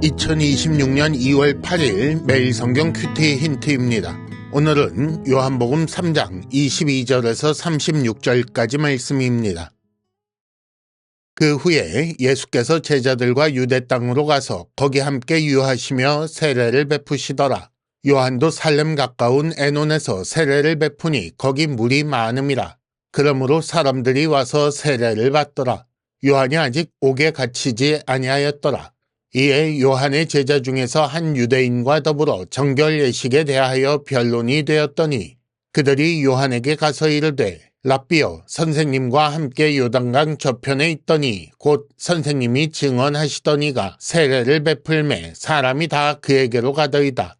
2026년 2월 8일 매일 성경 큐티 힌트입니다. 오늘은 요한복음 3장 22절에서 36절까지 말씀입니다. 그 후에 예수께서 제자들과 유대 땅으로 가서 거기 함께 유하시며 세례를 베푸시더라. 요한도 살렘 가까운 에논에서 세례를 베푸니 거기 물이 많음이라. 그러므로 사람들이 와서 세례를 받더라. 요한이 아직 옥에 갇히지 아니하였더라. 이에 요한의 제자 중에서 한 유대인과 더불어 정결 예식에 대하여 변론이 되었더니 그들이 요한에게 가서 이르되 랍비여, 선생님과 함께 요단강 저편에 있더니 곧 선생님이 증언하시더니가 세례를 베풀매 사람이 다 그에게로 가더이다.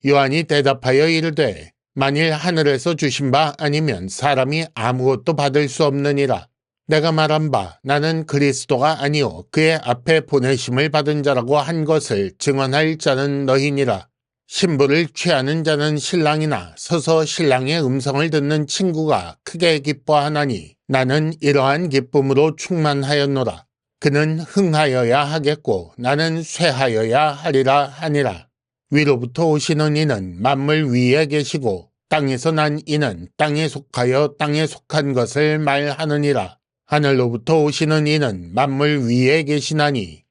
요한이 대답하여 이르되 만일 하늘에서 주신 바 아니면 사람이 아무것도 받을 수 없느니라. 내가 말한 바 나는 그리스도가 아니오 그의 앞에 보내심을 받은 자라고 한 것을 증언할 자는 너희니라. 신부를 취하는 자는 신랑이나 서서 신랑의 음성을 듣는 친구가 크게 기뻐하나니 나는 이러한 기쁨으로 충만하였노라. 그는 흥하여야 하겠고 나는 쇠하여야 하리라 하니라. 위로부터 오시는 이는 만물 위에 계시고 땅에서 난 이는 땅에 속하여 땅에 속한 것을 말하느니라. 하늘로부터 오시는 이는 만물 위에 계시나니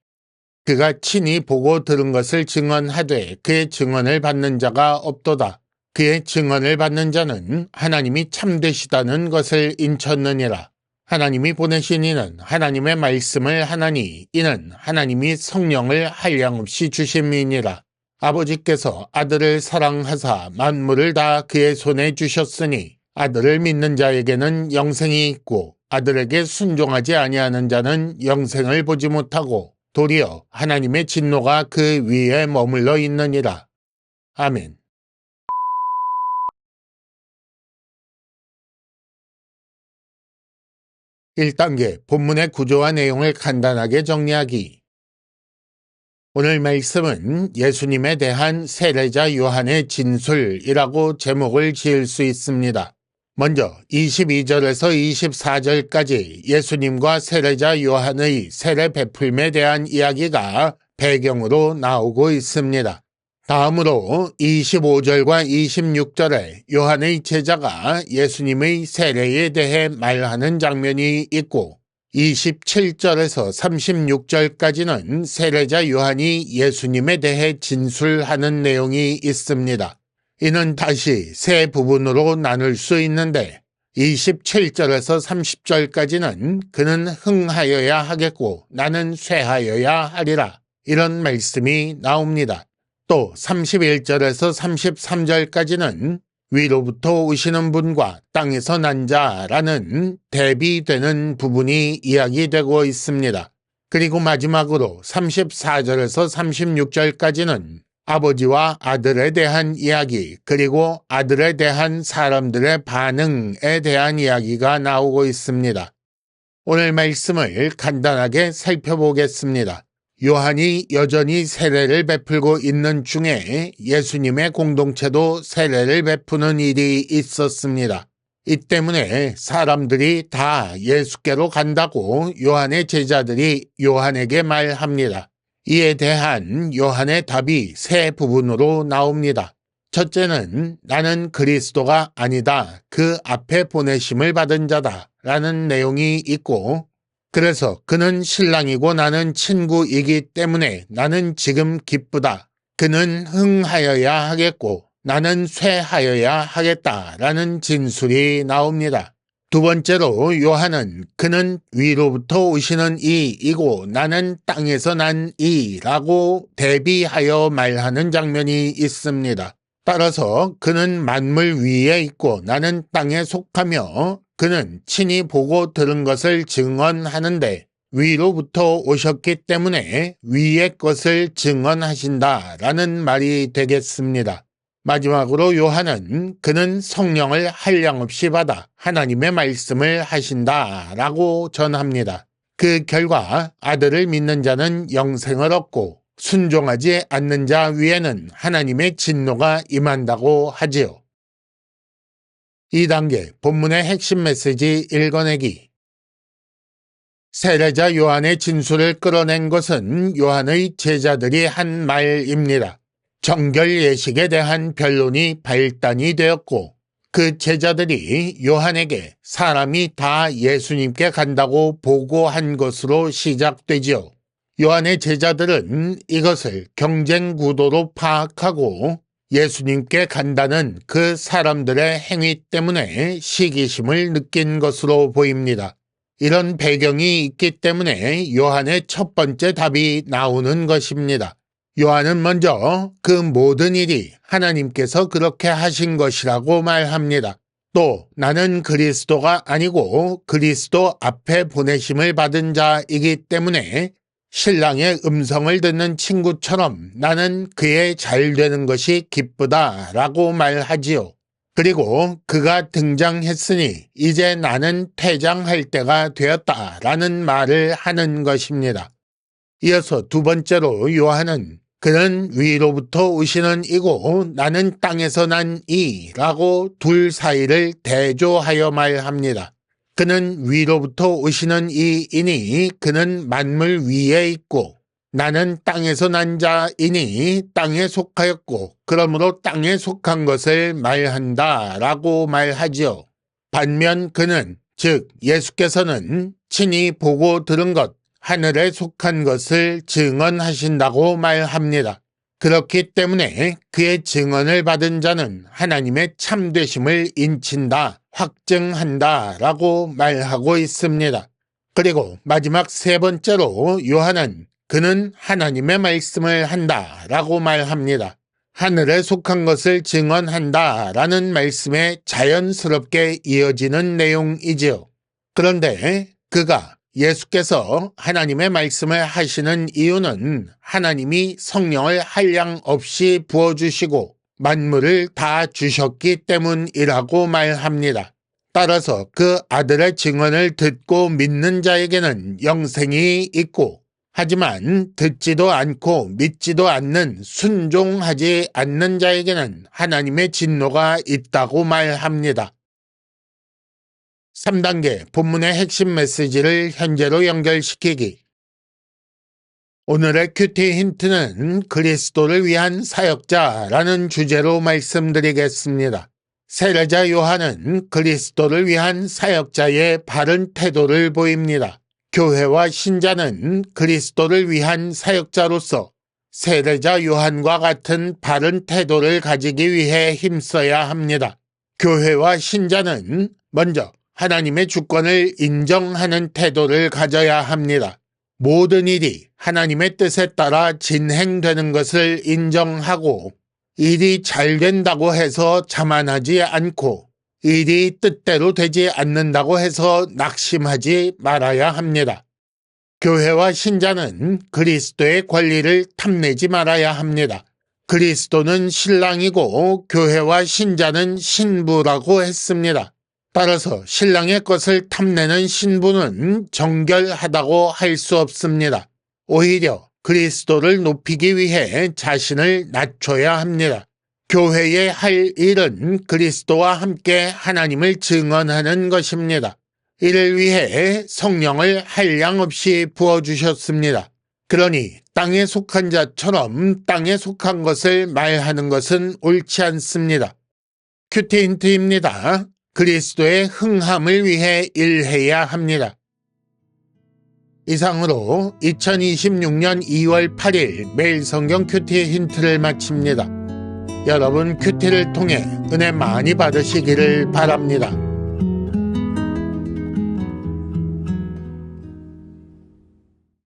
그가 친히 보고 들은 것을 증언하되 그의 증언을 받는 자가 없도다. 그의 증언을 받는 자는 하나님이 참되시다는 것을 인쳤느니라. 하나님이 보내신 이는 하나님의 말씀을 하나니 이는 하나님이 성령을 한량없이 주심이니라. 아버지께서 아들을 사랑하사 만물을 다 그의 손에 주셨으니 아들을 믿는 자에게는 영생이 있고 아들에게 순종하지 아니하는 자는 영생을 보지 못하고 도리어 하나님의 진노가 그 위에 머물러 있느니라. 아멘. (1단계) 본문의 구조와 내용을 간단하게 정리하기. 오늘 말씀은 예수님에 대한 세례자 요한의 진술이라고 제목을 지을 수 있습니다. 먼저 22절에서 24절까지 예수님과 세례자 요한의 세례 베풀매 대한 이야기가 배경으로 나오고 있습니다. 다음으로 25절과 26절에 요한의 제자가 예수님의 세례에 대해 말하는 장면이 있고 27절에서 36절까지는 세례자 요한이 예수님에 대해 진술하는 내용이 있습니다. 이는 다시 세 부분으로 나눌 수 있는데 27절에서 30절까지는 그는 흥하여야 하겠고 나는 쇠하여야 하리라 이런 말씀이 나옵니다. 또 31절에서 33절까지는 위로부터 오시는 분과 땅에서 난 자라는 대비되는 부분이 이야기되고 있습니다. 그리고 마지막으로 34절에서 36절까지는 아버지와 아들에 대한 이야기 그리고 아들에 대한 사람들의 반응에 대한 이야기가 나오고 있습니다. 오늘 말씀을 간단하게 살펴보겠습니다. 요한이 여전히 세례를 베풀고 있는 중에 예수님의 공동체도 세례를 베푸는 일이 있었습니다. 이 때문에 사람들이 다 예수께로 간다고 요한의 제자들이 요한에게 말합니다. 이에 대한 요한의 답이 세 부분으로 나옵니다. 첫째는 나는 그리스도가 아니다. 그 앞에 보내심을 받은 자다. 라는 내용이 있고 그래서 그는 신랑이고 나는 친구이기 때문에 나는 지금 기쁘다. 그는 흥하여야 하겠고 나는 쇠하여야 하겠다. 라는 진술이 나옵니다. 두 번째로 요한은 그는 위로부터 오시는 이이고 나는 땅에서 난 이라고 대비하여 말하는 장면이 있습니다. 따라서 그는 만물 위에 있고 나는 땅에 속하며 그는 친히 보고 들은 것을 증언하는데 위로부터 오셨기 때문에 위의 것을 증언하신다라는 말이 되겠습니다. 마지막으로 요한은 그는 성령을 한량없이 받아 하나님의 말씀을 하신다라고 전합니다. 그 결과 아들을 믿는 자는 영생을 얻고 순종하지 않는 자 위에는 하나님의 진노가 임한다고 하지요. 2단계 본문의 핵심 메시지 읽어내기. 세례자 요한의 진술을 끌어낸 것은 요한의 제자들이 한 말입니다. 정결 예식에 대한 변론이 발단이 되었고 그 제자들이 요한에게 사람이 다 예수님께 간다고 보고한 것으로 시작되지요. 요한의 제자들은 이것을 경쟁 구도로 파악하고 예수님께 간다는 그 사람들의 행위 때문에 시기심을 느낀 것으로 보입니다. 이런 배경이 있기 때문에 요한의 첫 번째 답이 나오는 것입니다. 요한은 먼저 그 모든 일이 하나님께서 그렇게 하신 것이라고 말합니다. 또 나는 그리스도가 아니고 그리스도 앞에 보내심을 받은 자이기 때문에 신랑의 음성을 듣는 친구처럼 나는 그의 잘 되는 것이 기쁘다라고 말하지요. 그리고 그가 등장했으니 이제 나는 퇴장할 때가 되었다라는 말을 하는 것입니다. 이어서 두 번째로 요한은 그는 위로부터 오시는 이고 나는 땅에서 난 이라고 둘 사이를 대조하여 말합니다. 그는 위로부터 오시는 이이니 그는 만물 위에 있고 나는 땅에서 난 자이니 땅에 속하였고 그러므로 땅에 속한 것을 말한다 라고 말하지요. 반면 그는 즉 예수께서는 친히 보고 들은 것 하늘에 속한 것을 증언하신다고 말합니다. 그렇기 때문에 그의 증언을 받은 자는 하나님의 참되심을 인친다, 확증한다 라고 말하고 있습니다. 그리고 마지막 세 번째로 요한은 그는 하나님의 말씀을 한다 라고 말합니다. 하늘에 속한 것을 증언한다 라는 말씀에 자연스럽게 이어지는 내용이지요. 그런데 그가 예수께서 하나님의 말씀을 하시는 이유는 하나님이 성령을 한량 없이 부어주시고 만물을 다 주셨기 때문이라고 말합니다. 따라서 그 아들의 증언을 듣고 믿는 자에게는 영생이 있고 하지만 듣지도 않고 믿지도 않는 순종하지 않는 자에게는 하나님의 진노가 있다고 말합니다. 3단계 본문의 핵심 메시지를 현재로 연결시키기. 오늘의 큐티 힌트는 그리스도를 위한 사역자라는 주제로 말씀드리겠습니다. 세례자 요한은 그리스도를 위한 사역자의 바른 태도를 보입니다. 교회와 신자는 그리스도를 위한 사역자로서 세례자 요한과 같은 바른 태도를 가지기 위해 힘써야 합니다. 교회와 신자는 먼저 하나님의 주권을 인정하는 태도를 가져야 합니다. 모든 일이 하나님의 뜻에 따라 진행되는 것을 인정하고 일이 잘 된다고 해서 자만하지 않고 일이 뜻대로 되지 않는다고 해서 낙심하지 말아야 합니다. 교회와 신자는 그리스도의 권리를 탐내지 말아야 합니다. 그리스도는 신랑이고 교회와 신자는 신부라고 했습니다. 따라서 신랑의 것을 탐내는 신부는 정결하다고 할 수 없습니다. 오히려 그리스도를 높이기 위해 자신을 낮춰야 합니다. 교회의 할 일은 그리스도와 함께 하나님을 증언하는 것입니다. 이를 위해 성령을 한량 없이 부어주셨습니다. 그러니 땅에 속한 자처럼 땅에 속한 것을 말하는 것은 옳지 않습니다. 큐티 힌트입니다. 그리스도의 흥함을 위해 일해야 합니다. 이상으로 2026년 2월 8일 매일 성경 큐티 힌트를 마칩니다. 여러분 큐티를 통해 은혜 많이 받으시기를 바랍니다.